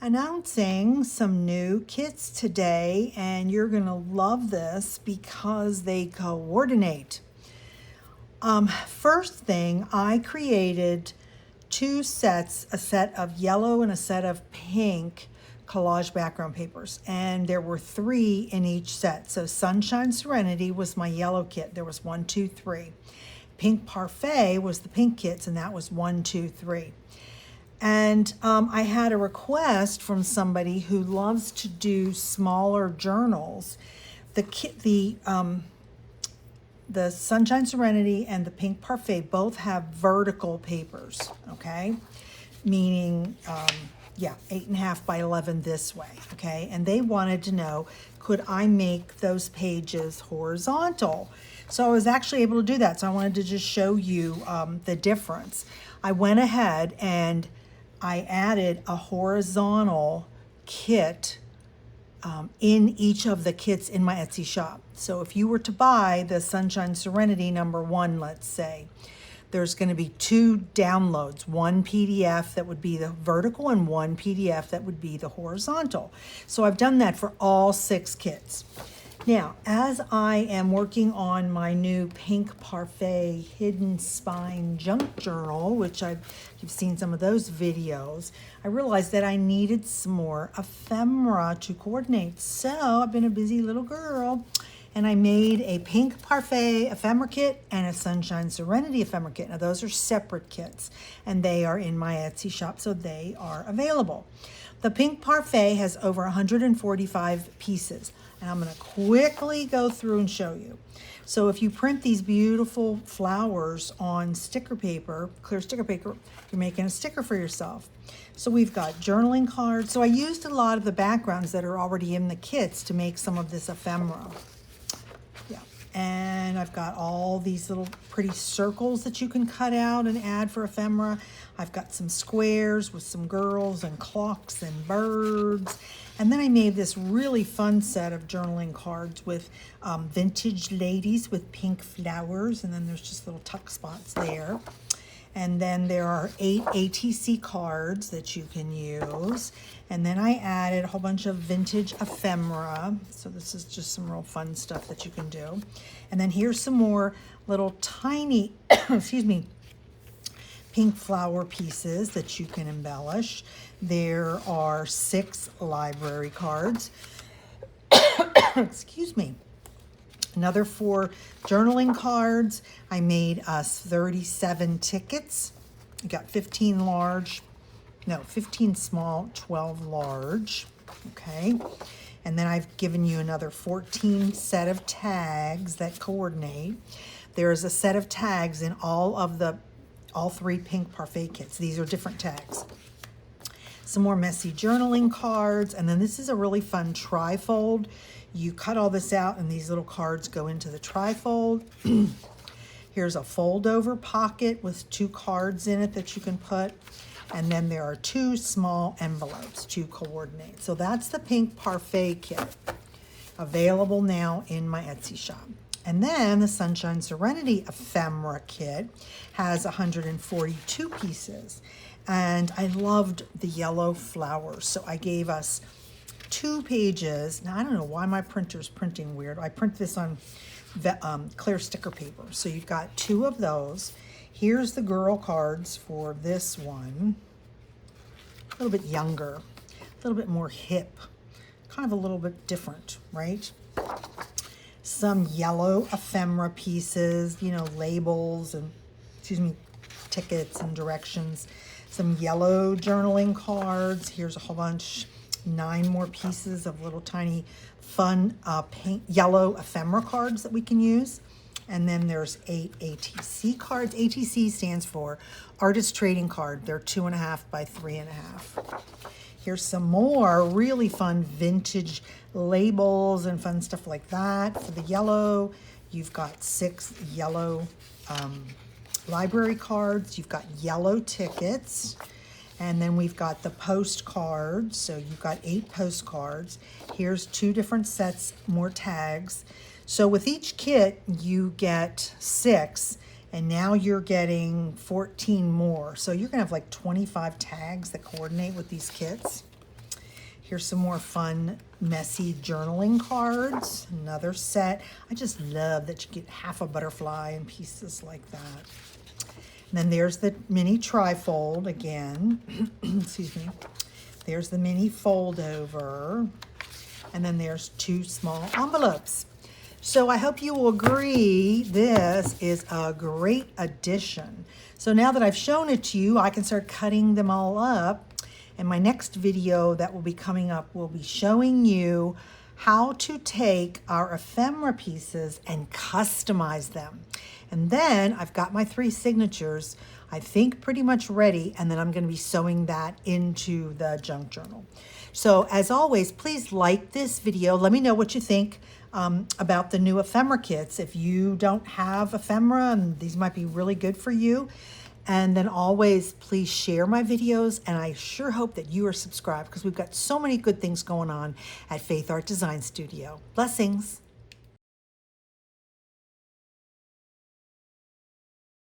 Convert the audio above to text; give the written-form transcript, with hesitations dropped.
announcing some new kits today, and you're gonna love this because they coordinate. First thing, I created two sets, a set of yellow and a set of pink collage background papers, and there were 3 in each set. So Sunshine Serenity was my yellow kit. There was 1, 2, 3. Pink Parfait was the pink kits, and that was 1, 2, 3. And I had a request from somebody who loves to do smaller journals. The Sunshine Serenity and the Pink Parfait both have vertical papers, okay? Meaning, 8.5 by 11 this way, okay? And they wanted to know, could I make those pages horizontal? So I was actually able to do that. So I wanted to just show you the difference. I went ahead and I added a horizontal kit in each of the kits in my Etsy shop. So if you were to buy the Sunshine Serenity #1, let's say, there's going to be 2 downloads, 1 PDF that would be the vertical and 1 PDF that would be the horizontal. So I've done that for all 6 kits. Now, as I am working on my new Pink Parfait Hidden Spine Junk Journal, which you've seen some of those videos, I realized that I needed some more ephemera to coordinate. So I've been a busy little girl, and I made a Pink Parfait ephemera kit and a Sunshine Serenity ephemera kit. Now, those are separate kits, and they are in my Etsy shop, so they are available. The Pink Parfait has over 145 pieces. And I'm going to quickly go through and show you. So if you print these beautiful flowers on sticker paper, clear sticker paper, you're making a sticker for yourself. So we've got journaling cards. So I used a lot of the backgrounds that are already in the kits to make some of this ephemera. Yeah, and I've got all these little pretty circles that you can cut out and add for ephemera. I've got some squares with some girls and clocks and birds. And then I made this really fun set of journaling cards with vintage ladies with pink flowers, and then there's just little tuck spots there. And then there are 8 ATC cards that you can use. And then I added a whole bunch of vintage ephemera. So this is just some real fun stuff that you can do. And then here's some more little tiny, pink flower pieces that you can embellish. There are 6 library cards. Excuse me. Another 4 journaling cards. I made us 37 tickets. I got 15 small, 12 large. Okay. And then I've given you another 14 set of tags that coordinate. There's a set of tags in all 3 Pink Parfait kits. These are different tags. Some more messy journaling cards, and then this is a really fun trifold. You cut all this out and these little cards go into the trifold. Here's a fold-over pocket with 2 cards in it that you can put, and then there are 2 small envelopes to coordinate. So that's the Pink Parfait kit, available now in my Etsy shop. And then the Sunshine Serenity ephemera kit has 142 pieces. And I loved the yellow flowers. So I gave us 2 pages. Now, I don't know why my printer's printing weird. I print this on clear sticker paper. So you've got 2 of those. Here's the girl cards for this one. A little bit younger, a little bit more hip, kind of a little bit different, right? Some yellow ephemera pieces, labels and, tickets and directions. Some yellow journaling cards. Here's a whole bunch, 9 more pieces of little tiny fun yellow ephemera cards that we can use. And then there's 8 ATC cards. ATC stands for Artist Trading Card. They're 2.5 by 3.5. Here's some more really fun vintage labels and fun stuff like that. For the yellow, you've got 6 yellow library cards. You've got yellow tickets. And then we've got the postcards. So you've got 8 postcards. Here's 2 different sets, more tags. So with each kit, you get 6. And now you're getting 14 more. So you're gonna have like 25 tags that coordinate with these kits. Here's some more fun, messy journaling cards. Another set. I just love that you get half a butterfly and pieces like that. And then there's the mini trifold again. Excuse me. There's the mini fold over. And then there's 2 small envelopes. So I hope you will agree this is a great addition. So now that I've shown it to you, I can start cutting them all up. And my next video that will be coming up will be showing you how to take our ephemera pieces and customize them. And then I've got my 3 signatures, I think pretty much ready, and then I'm going to be sewing that into the junk journal. So as always, please like this video. Let me know what you think about the new ephemera kits. If you don't have ephemera, and these might be really good for you. And then always please share my videos, and I sure hope that you are subscribed because we've got so many good things going on at Faithart Design Studio. Blessings.